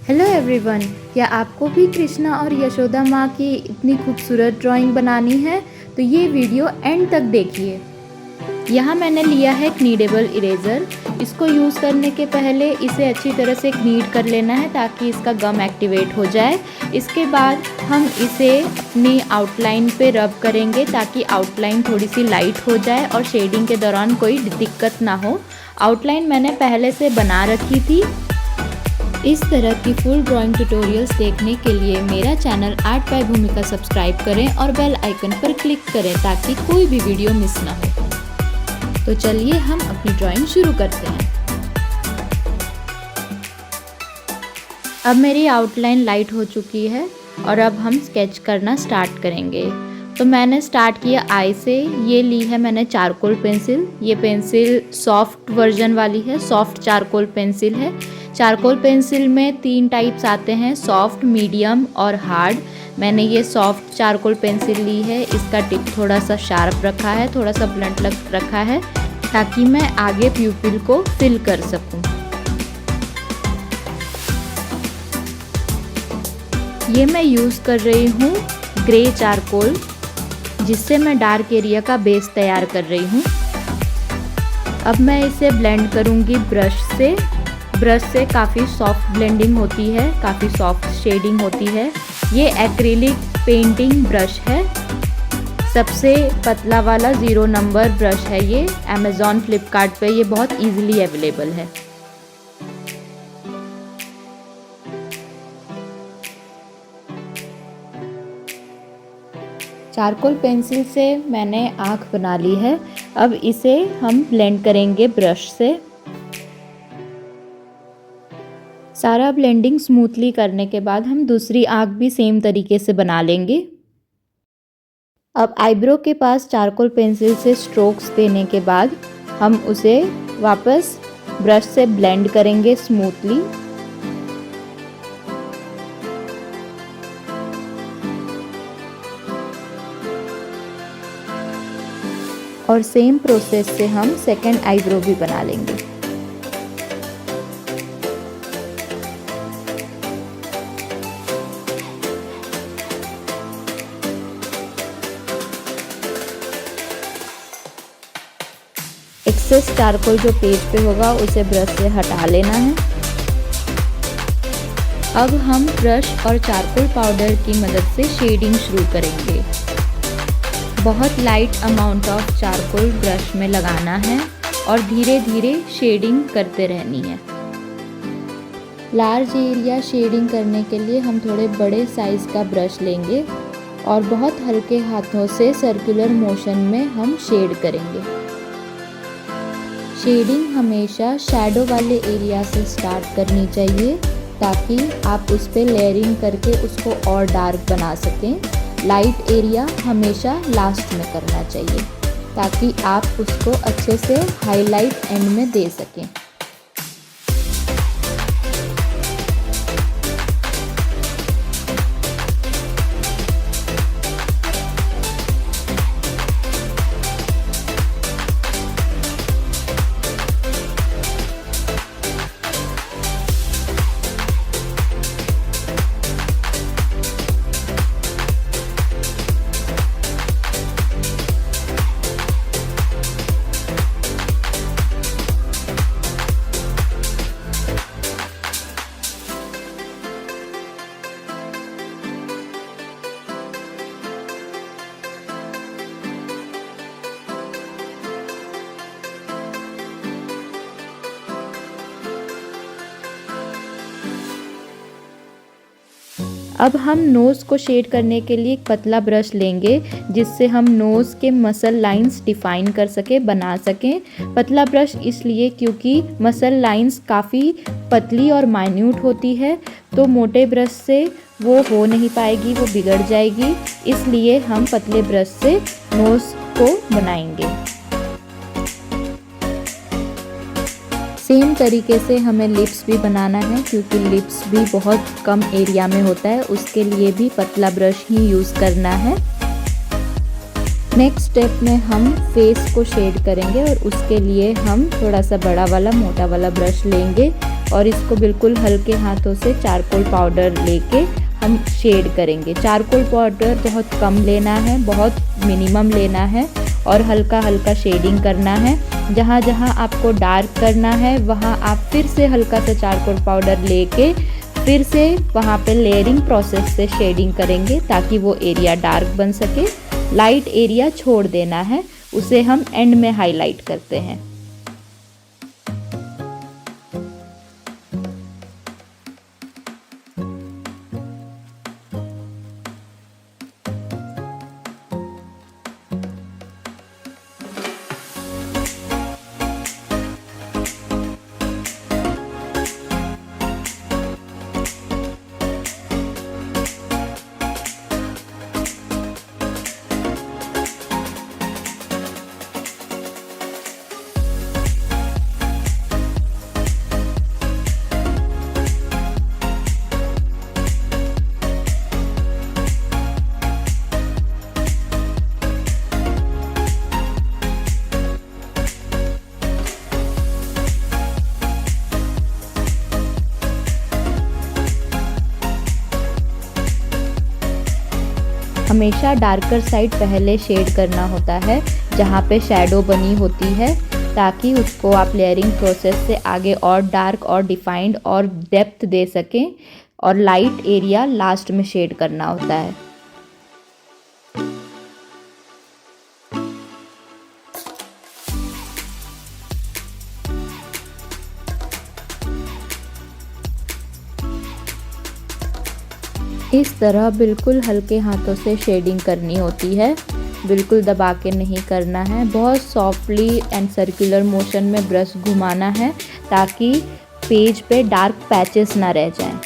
Hello everyone, क्या आपको भी कृष्णा और यशोदा माँ की इतनी खूबसूरत ड्राइंग बनानी है तो ये वीडियो एंड तक देखिए। यहाँ मैंने लिया है कनीडेबल इरेज़र। इसको यूज़ करने के पहले इसे अच्छी तरह से कनीड कर लेना है ताकि इसका गम एक्टिवेट हो जाए। इसके बाद हम इसे अपनी आउटलाइन पे रब करेंगे ताकि आउटलाइन थोड़ी सी लाइट हो जाए और शेडिंग के दौरान कोई दिक्कत ना हो। आउटलाइन मैंने पहले से बना रखी थी। इस तरह की फुल ड्राइंग ट्यूटोरियल्स देखने के लिए मेरा चैनल आर्ट बाय भूमिका सब्सक्राइब करें और बेल आइकन पर क्लिक करें ताकि कोई भी वीडियो मिस ना हो। तो चलिए हम अपनी ड्राइंग शुरू करते हैं। अब मेरी आउटलाइन लाइट हो चुकी है और अब हम स्केच करना स्टार्ट करेंगे। तो मैंने स्टार्ट किया आई से। ये ली है मैंने चारकोल पेंसिल। ये पेंसिल सॉफ्ट वर्जन वाली है, सॉफ्ट चारकोल पेंसिल है। चारकोल पेंसिल में 3 टाइप्स आते हैं, सॉफ्ट, मीडियम और हार्ड। मैंने ये सॉफ्ट चारकोल पेंसिल ली है। इसका टिप थोड़ा सा शार्प रखा है, थोड़ा सा ब्लंट रखा है ताकि मैं आगे प्यूपिल को फिल कर सकूं। ये मैं यूज़ कर रही हूँ ग्रे चारकोल, जिससे मैं डार्क एरिया का बेस तैयार कर रही हूँ। अब मैं इसे ब्लेंड करूँगी ब्रश से। ब्रश से काफ़ी सॉफ्ट ब्लेंडिंग होती है, काफ़ी सॉफ्ट शेडिंग होती है। ये एक्रिलिक पेंटिंग ब्रश है, सबसे पतला वाला 0 नंबर ब्रश है ये। अमेज़ॉन, फ्लिपकार्ट पे ये बहुत इजीली अवेलेबल है। चारकोल पेंसिल से मैंने आँख बना ली है। अब इसे हम ब्लेंड करेंगे ब्रश से। सारा ब्लेंडिंग स्मूथली करने के बाद हम दूसरी आँख भी सेम तरीके से बना लेंगे। अब आईब्रो के पास चारकोल पेंसिल से स्ट्रोक्स देने के बाद हम उसे वापस ब्रश से ब्लेंड करेंगे स्मूथली। और सेम प्रोसेस से हम सेकंड आईब्रो भी बना लेंगे। एक्सेस चारकोल जो पेज पे होगा उसे ब्रश से हटा लेना है। अब हम ब्रश और चारकोल पाउडर की मदद से शेडिंग शुरू करेंगे। बहुत light amount of charcoal brush में लगाना है और धीरे धीरे शेडिंग करते रहनी है। लार्ज एरिया शेडिंग करने के लिए हम थोड़े बड़े साइज़ का ब्रश लेंगे और बहुत हल्के हाथों से सर्कुलर मोशन में हम शेड करेंगे। शेडिंग हमेशा शैडो वाले एरिया से स्टार्ट करनी चाहिए ताकि आप उस पर लेयरिंग करके उसको और डार्क बना सकें। लाइट एरिया हमेशा लास्ट में करना चाहिए ताकि आप उसको अच्छे से हाईलाइट एंड में दे सकें। अब हम नोज़ को शेड करने के लिए एक पतला ब्रश लेंगे जिससे हम नोज़ के मसल लाइंस डिफ़ाइन कर सकें, बना सकें। पतला ब्रश इसलिए क्योंकि मसल लाइंस काफ़ी पतली और माइन्यूट होती है, तो मोटे ब्रश से वो हो नहीं पाएगी, वो बिगड़ जाएगी। इसलिए हम पतले ब्रश से नोज़ को बनाएंगे। सेम तरीके से हमें लिप्स भी बनाना है क्योंकि लिप्स भी बहुत कम एरिया में होता है, उसके लिए भी पतला ब्रश ही यूज़ करना है। नेक्स्ट स्टेप में हम फेस को शेड करेंगे और उसके लिए हम थोड़ा सा बड़ा वाला मोटा वाला ब्रश लेंगे और इसको बिल्कुल हल्के हाथों से चारकोल पाउडर लेके हम शेड करेंगे। चारकोल पाउडर बहुत कम लेना है, बहुत मिनिमम लेना है और हल्का हल्का शेडिंग करना है। जहाँ जहाँ आपको डार्क करना है वहाँ आप फिर से हल्का सा चारकोल पाउडर लेके फिर से वहाँ पे लेयरिंग प्रोसेस से शेडिंग करेंगे ताकि वो एरिया डार्क बन सके। लाइट एरिया छोड़ देना है, उसे हम एंड में हाईलाइट करते हैं। हमेशा डार्कर साइड पहले शेड करना होता है जहाँ पे शैडो बनी होती है, ताकि उसको आप लेयरिंग प्रोसेस से आगे और डार्क और डिफाइंड और डेप्थ दे सकें। और लाइट एरिया लास्ट में शेड करना होता है। इस तरह बिल्कुल हल्के हाथों से शेडिंग करनी होती है, बिल्कुल दबा के नहीं करना है। बहुत सॉफ्टली एंड सर्कुलर मोशन में ब्रश घुमाना है ताकि पेज पे डार्क पैचेस ना रह जाएं।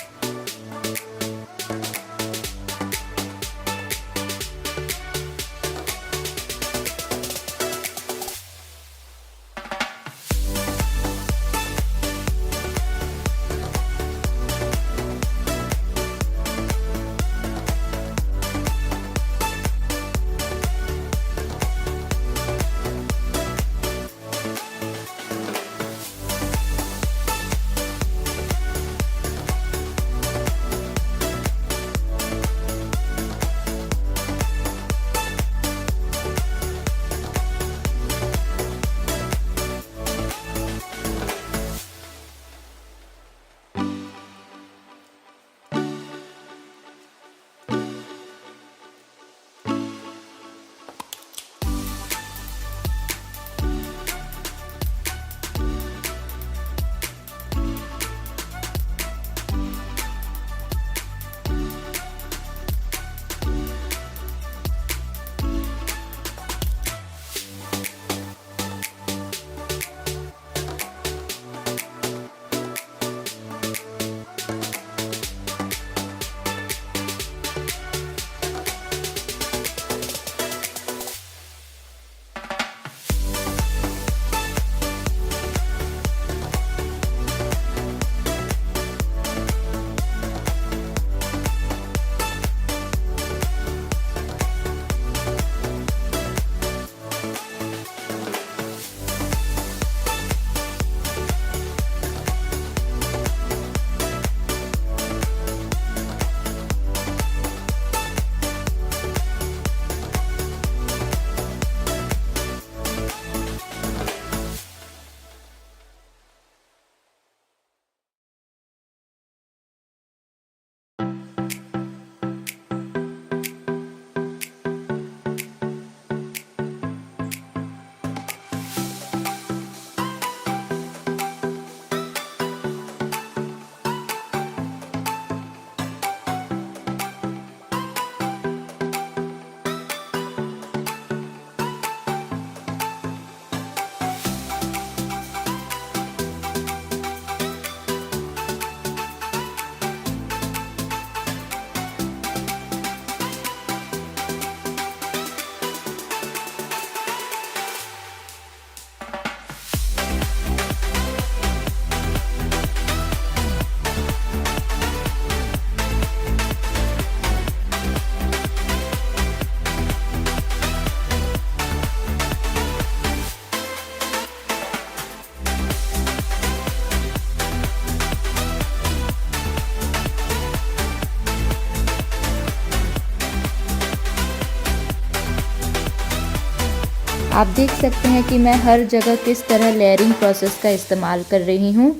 आप देख सकते हैं कि मैं हर जगह किस तरह लेयरिंग प्रोसेस का इस्तेमाल कर रही हूँ।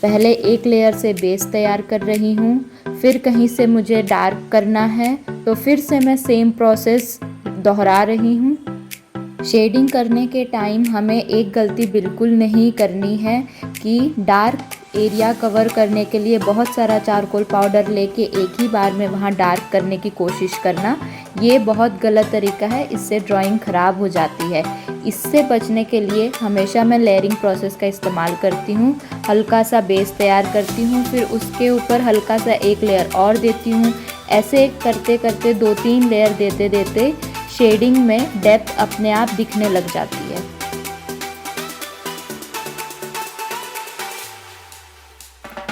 पहले एक लेयर से बेस तैयार कर रही हूँ, फिर कहीं से मुझे डार्क करना है तो फिर से मैं सेम प्रोसेस दोहरा रही हूँ। शेडिंग करने के टाइम हमें एक गलती बिल्कुल नहीं करनी है कि डार्क एरिया कवर करने के लिए बहुत सारा चारकोल पाउडर लेके एक ही बार में वहाँ डार्क करने की कोशिश करना। ये बहुत गलत तरीका है, इससे ड्राइंग ख़राब हो जाती है। इससे बचने के लिए हमेशा मैं लेयरिंग प्रोसेस का इस्तेमाल करती हूँ। हल्का सा बेस तैयार करती हूँ, फिर उसके ऊपर हल्का सा एक लेयर और देती हूँ। ऐसे करते करते 2-3 लेयर देते देते शेडिंग में डेप्थ अपने आप दिखने लग जाती है।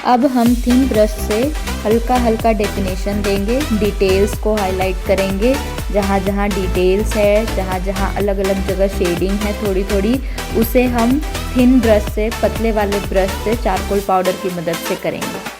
अब हम थिन ब्रश से हल्का हल्का डेफिनेशन देंगे, डिटेल्स को हाईलाइट करेंगे। जहाँ जहाँ डिटेल्स है, जहाँ जहाँ अलग अलग जगह शेडिंग है थोड़ी थोड़ी, उसे हम थिन ब्रश से, पतले वाले ब्रश से चारकोल पाउडर की मदद से करेंगे।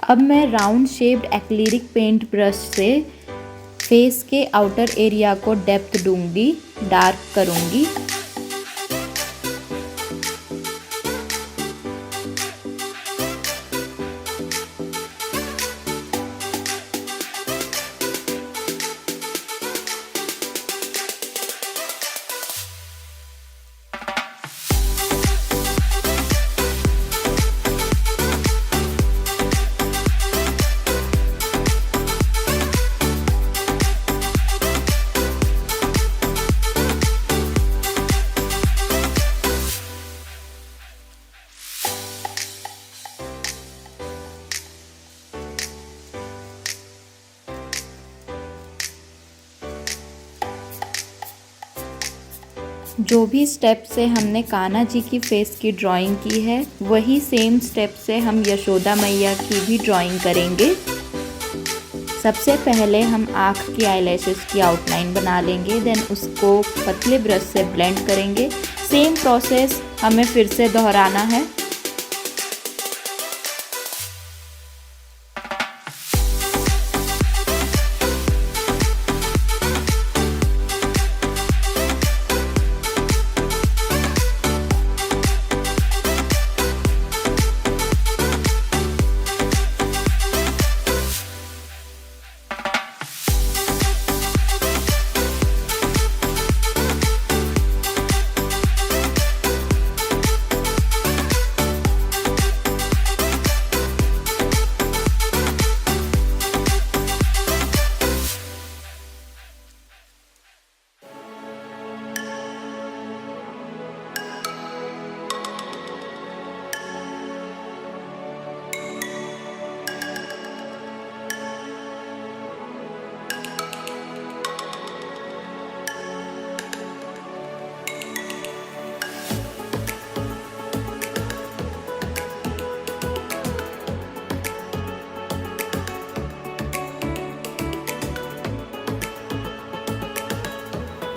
अब मैं round shaped acrylic paint brush से फेस के आउटर एरिया को डेप्थ दूंगी, डार्क करूंगी। जो भी स्टेप से हमने कान्हा जी की फेस की ड्राइंग की है, वही सेम स्टेप से हम यशोदा मैया की भी ड्राइंग करेंगे। सबसे पहले हम आँख की आईलैशेस की आउटलाइन बना लेंगे, देन उसको पतले ब्रश से ब्लेंड करेंगे। सेम प्रोसेस हमें फिर से दोहराना है।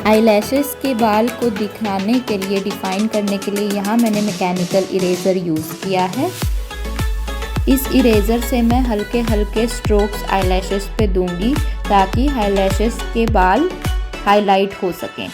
आईलैशेस के बाल को दिखाने के लिए, डिफाइन करने के लिए यहाँ मैंने मैकेनिकल इरेज़र यूज़ किया है। इस इरेज़र से मैं हल्के हल्के स्ट्रोक्स आईलैशेस पे दूंगी ताकि आईलैशेस के बाल हाईलाइट हो सकें।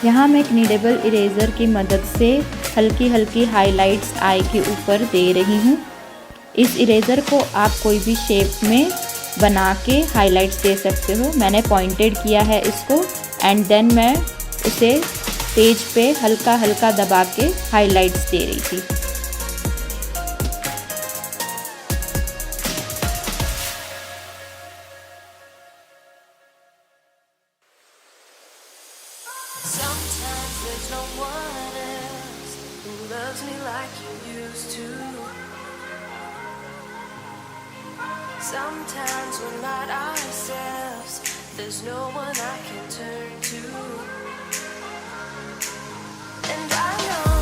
यहाँ मैं कनीडेबल इरेज़र की मदद से हल्की हल्की हाइलाइट्स आई के ऊपर दे रही हूँ। इस इरेज़र को आप कोई भी शेप में बना के हाइलाइट्स दे सकते हो। मैंने पॉइंटेड किया है इसको एंड देन मैं उसे पेज पे हल्का हल्का दबा के हाइलाइट्स दे रही थी। Sometimes there's no one else who loves me like you used to. Sometimes we're not ourselves, there's no one I can turn to. And I know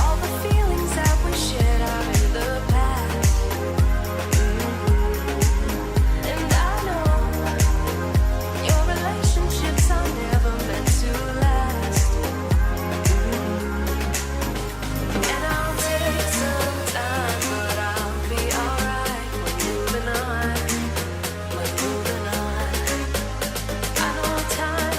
all the feelings that we shared are in the past. And I know your relationships are never meant to last. And I'll take some time, but I'll be alright. We're moving on, we're moving on. I know time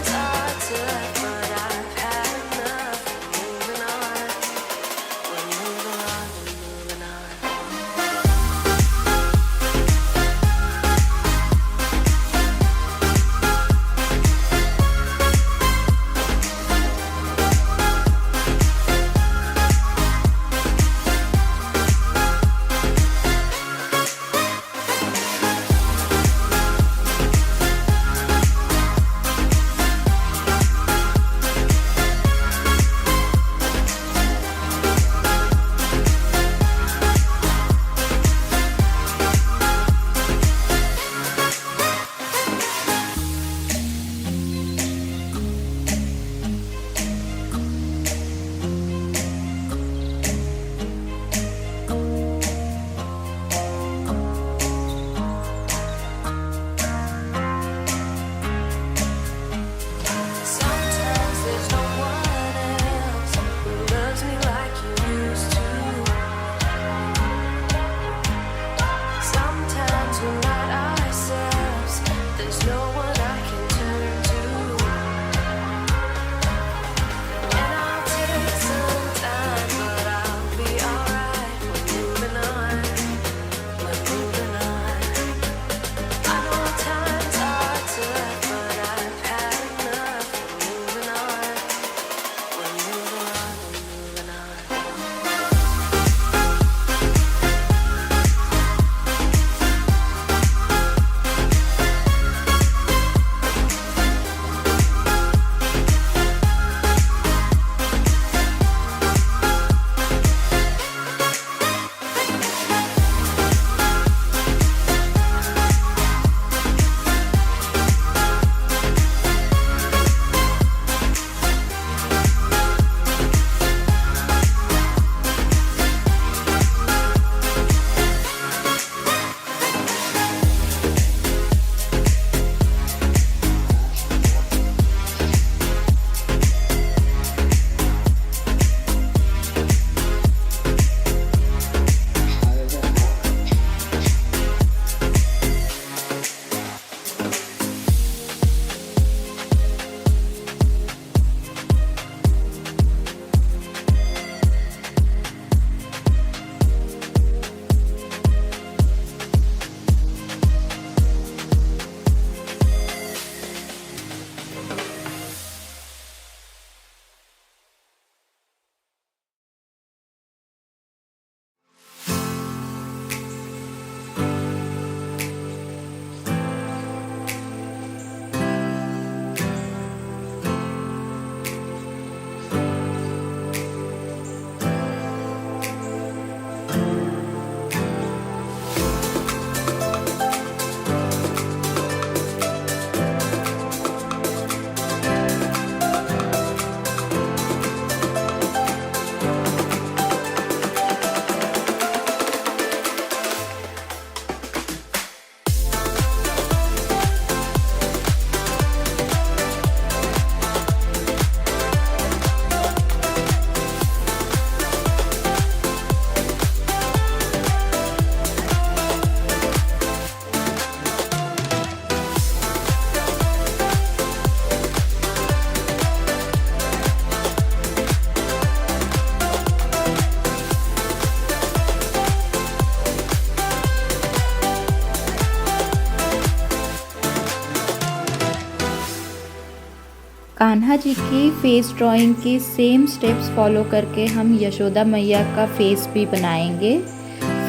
Kanha ji की face drawing के same steps follow करके हम यशोदा मैया का face भी बनाएंगे।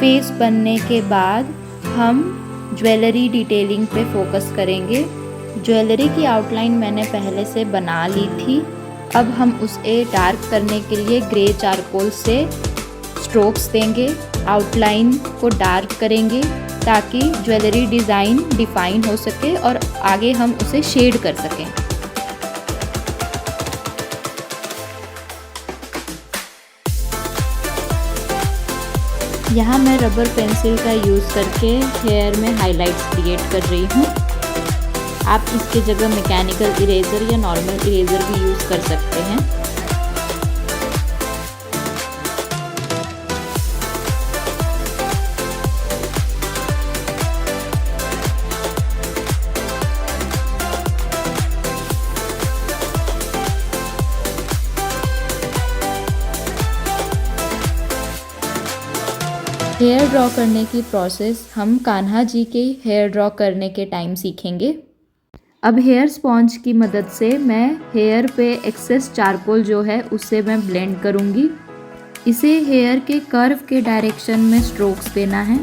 Face बनने के बाद हम ज्वेलरी डिटेलिंग पे फोकस करेंगे। ज्वेलरी की आउटलाइन मैंने पहले से बना ली थी। अब हम उसे डार्क करने के लिए ग्रे चारकोल से स्ट्रोक्स देंगे, आउटलाइन को डार्क करेंगे ताकि ज्वेलरी डिज़ाइन डिफाइन हो सके और आगे हम उसे शेड कर सकें। यहाँ मैं रबर पेंसिल का यूज़ करके हेयर में हाइलाइट्स क्रिएट कर रही हूँ। आप इसके जगह मैकेनिकल इरेज़र या नॉर्मल इरेज़र भी यूज़ कर सकते हैं। हेयर ड्रॉ करने की प्रोसेस हम कान्हा जी के हेयर ड्रॉ करने के टाइम सीखेंगे। अब हेयर स्पॉन्ज की मदद से मैं हेयर पे एक्सेस चारकोल जो है उससे मैं ब्लेंड करूँगी। इसे हेयर के कर्व के डायरेक्शन में स्ट्रोक्स देना है।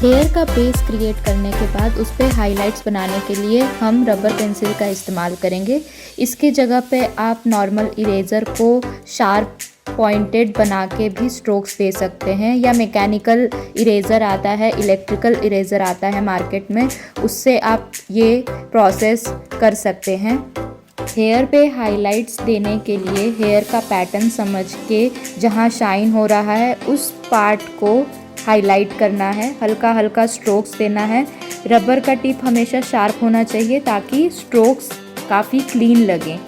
हेयर का बेस क्रिएट करने के बाद उस पर हाइलाइट्स बनाने के लिए हम रबर पेंसिल का इस्तेमाल करेंगे। इसकी जगह पे आप नॉर्मल इरेज़र को शार्प पॉइंटेड बना के भी स्ट्रोक्स दे सकते हैं, या मैकेनिकल इरेज़र आता है, इलेक्ट्रिकल इरेज़र आता है मार्केट में, उससे आप ये प्रोसेस कर सकते हैं। हेयर पे हाइलाइट्स देने के लिए हेयर का पैटर्न समझ के जहाँ शाइन हो रहा है उस पार्ट को हाईलाइट करना है, हल्का हल्का स्ट्रोक्स देना है। रबर का टिप हमेशा शार्प होना चाहिए ताकि स्ट्रोक्स काफ़ी क्लीन लगें।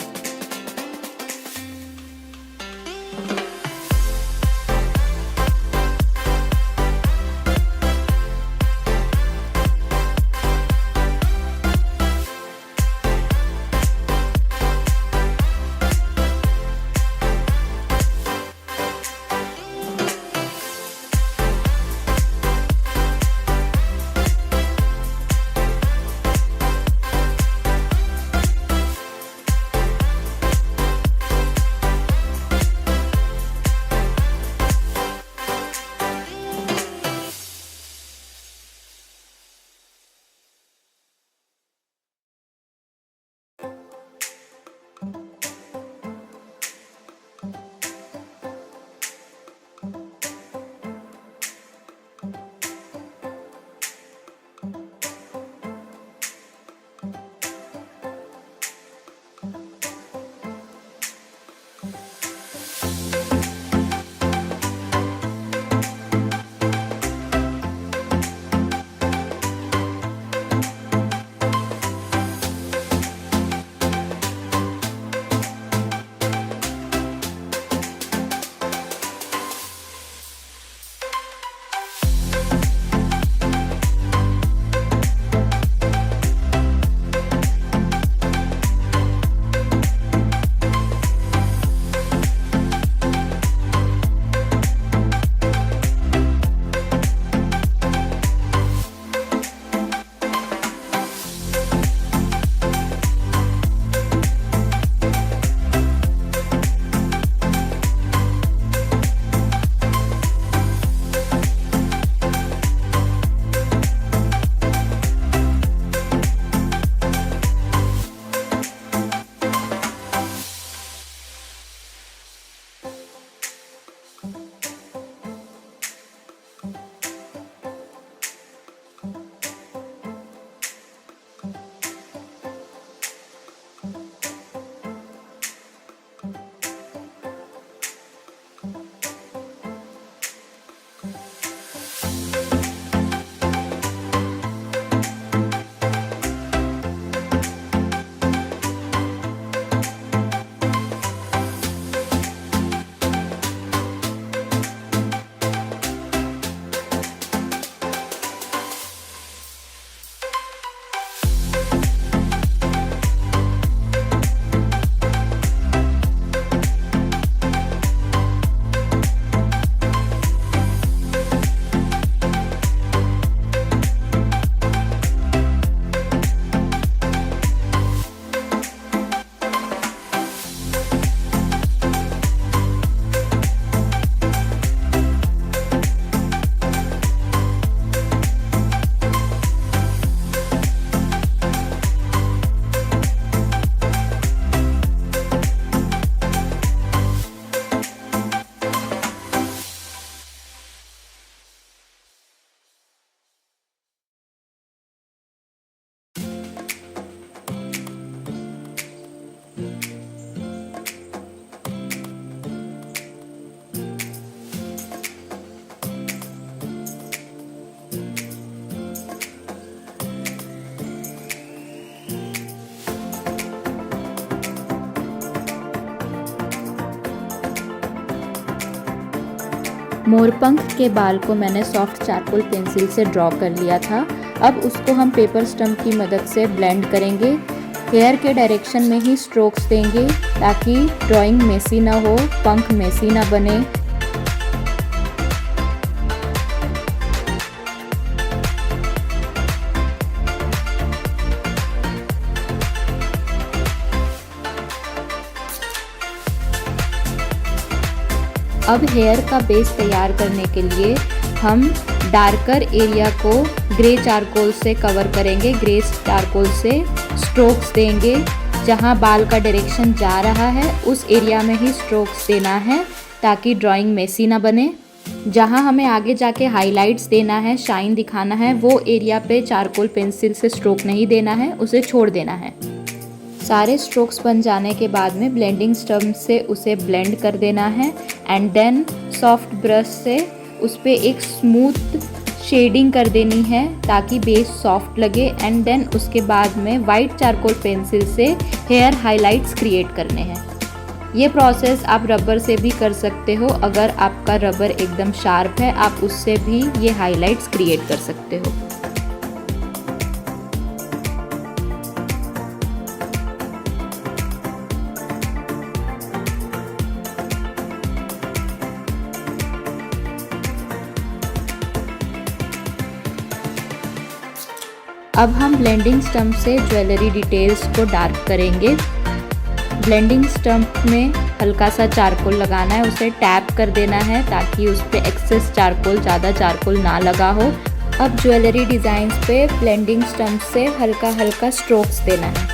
मोरपंख के बाल को मैंने सॉफ्ट चारकोल पेंसिल से ड्रॉ कर लिया था। अब उसको हम पेपर स्टम्प की मदद से ब्लेंड करेंगे। हेयर के डायरेक्शन में ही स्ट्रोक्स देंगे ताकि ड्राइंग मेसी ना हो, पंख मेसी ना बने। अब हेयर का बेस तैयार करने के लिए हम डार्कर एरिया को ग्रे चारकोल से कवर करेंगे। ग्रे चारकोल से स्ट्रोक्स देंगे, जहां बाल का डायरेक्शन जा रहा है उस एरिया में ही स्ट्रोक्स देना है। ताकि ड्राइंग मेसी ना बने। जहाँ हमें आगे जाके हाइलाइट्स देना है, शाइन दिखाना है, वो एरिया पे चारकोल पेंसिल से स्ट्रोक नहीं देना है, उसे छोड़ देना है। सारे स्ट्रोक्स बन जाने के बाद में ब्लेंडिंग स्टम्प से उसे ब्लेंड कर देना है एंड देन सॉफ्ट ब्रश से उस पर एक स्मूथ शेडिंग कर देनी है ताकि बेस सॉफ्ट लगे। एंड देन उसके बाद में वाइट चारकोल पेंसिल से हेयर हाइलाइट्स क्रिएट करने हैं। ये प्रोसेस आप रबर से भी कर सकते हो। अगर आपका रबर एकदम शार्प है आप उससे भी ये हाइलाइट्स क्रिएट कर सकते हो। अब हम ब्लेंडिंग स्टम्प से ज्वेलरी डिटेल्स को डार्क करेंगे। ब्लेंडिंग स्टम्प में हल्का सा चारकोल लगाना है, उसे टैप कर देना है ताकि उस पर एक्सेस चारकोल, ज़्यादा चारकोल ना लगा हो। अब ज्वेलरी डिज़ाइंस पे ब्लेंडिंग स्टम्प से हल्का हल्का स्ट्रोक्स देना है।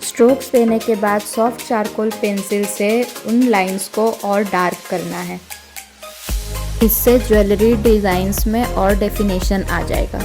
स्ट्रोक्स देने के बाद सॉफ्ट चारकोल पेंसिल से उन लाइंस को और डार्क करना है। इससे ज्वेलरी डिज़ाइंस में और डेफिनेशन आ जाएगा।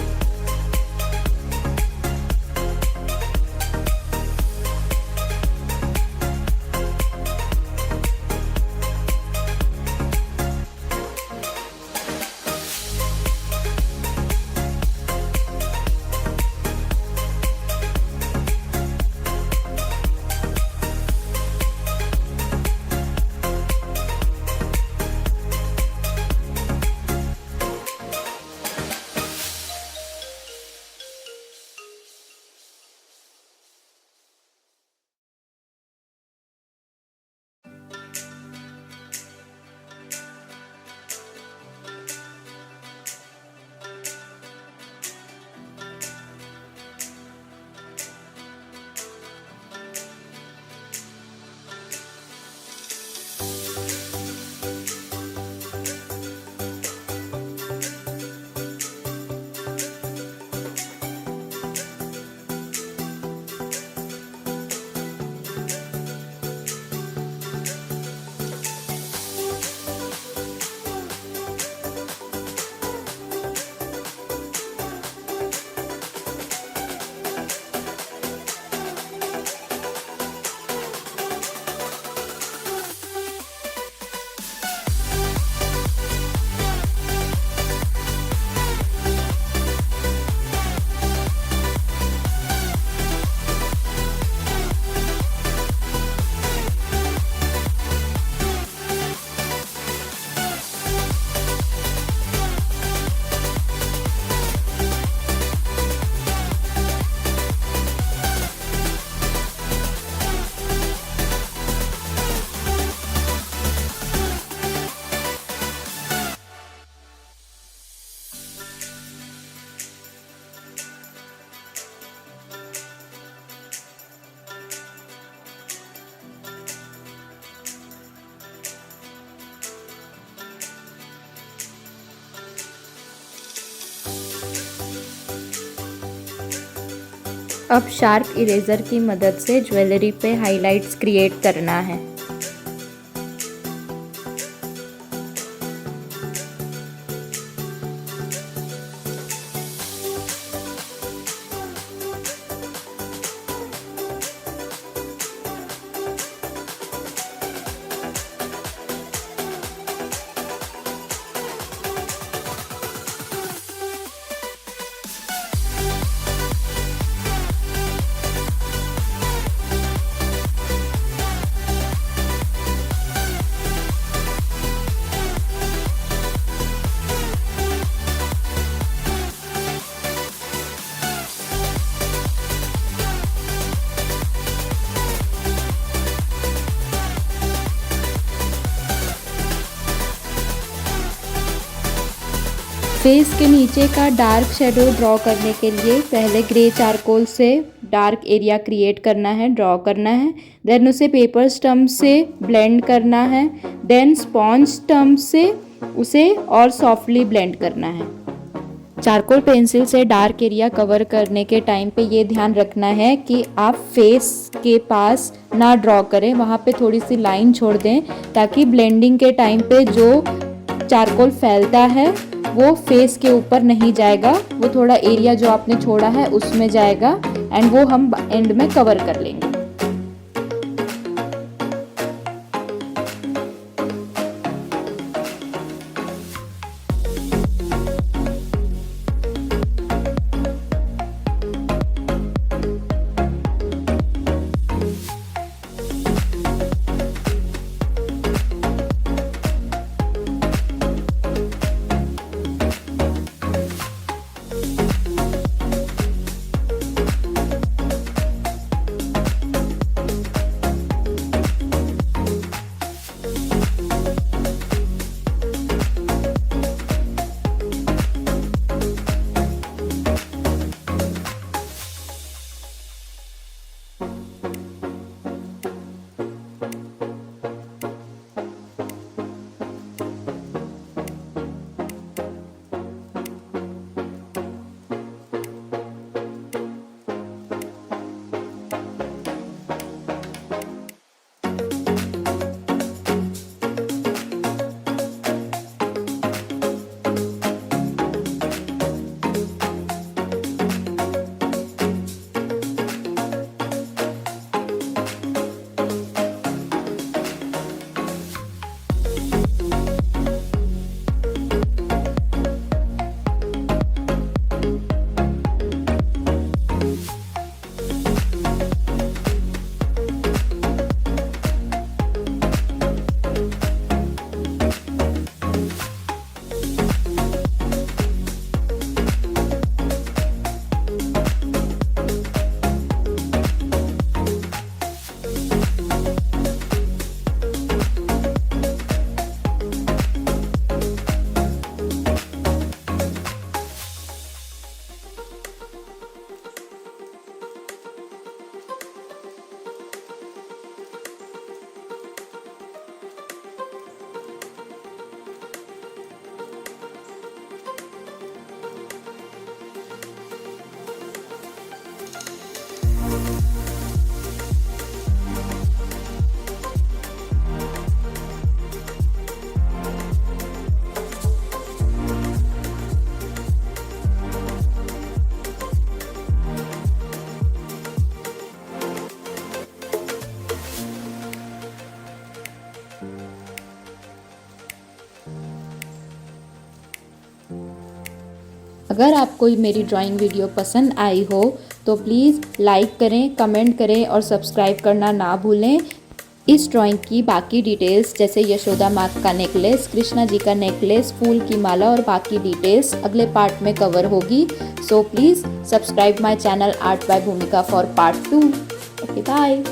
अब शार्प इरेज़र की मदद से ज्वेलरी पे हाइलाइट्स क्रिएट करना है। फेस के नीचे का डार्क शेडो ड्रॉ करने के लिए पहले ग्रे चारकोल से डार्क एरिया क्रिएट करना है, ड्रॉ करना है। देन उसे पेपर स्टम्प से ब्लेंड करना है। देन स्पॉन्ज स्टम्प से उसे और सॉफ्टली ब्लेंड करना है। चारकोल पेंसिल से डार्क एरिया कवर करने के टाइम पे ये ध्यान रखना है कि आप फेस के पास ना ड्रॉ करें, वहाँ पे थोड़ी सी लाइन छोड़ दें ताकि ब्लेंडिंग के टाइम पे जो चारकोल फैलता है वो फेस के ऊपर नहीं जाएगा, वो थोड़ा एरिया जो आपने छोड़ा है उसमें जाएगा एंड वो हम एंड में कवर कर लेंगे। अगर आपको मेरी ड्राइंग वीडियो पसंद आई हो तो प्लीज़ लाइक करें, कमेंट करें और सब्सक्राइब करना ना भूलें। इस ड्राइंग की बाकी डिटेल्स जैसे यशोदा माँ का नेकलेस, कृष्णा जी का नेकलेस, फूल की माला और बाकी डिटेल्स अगले पार्ट में कवर होगी। So please subscribe my channel art by Bhoomika for part 2। Okay bye.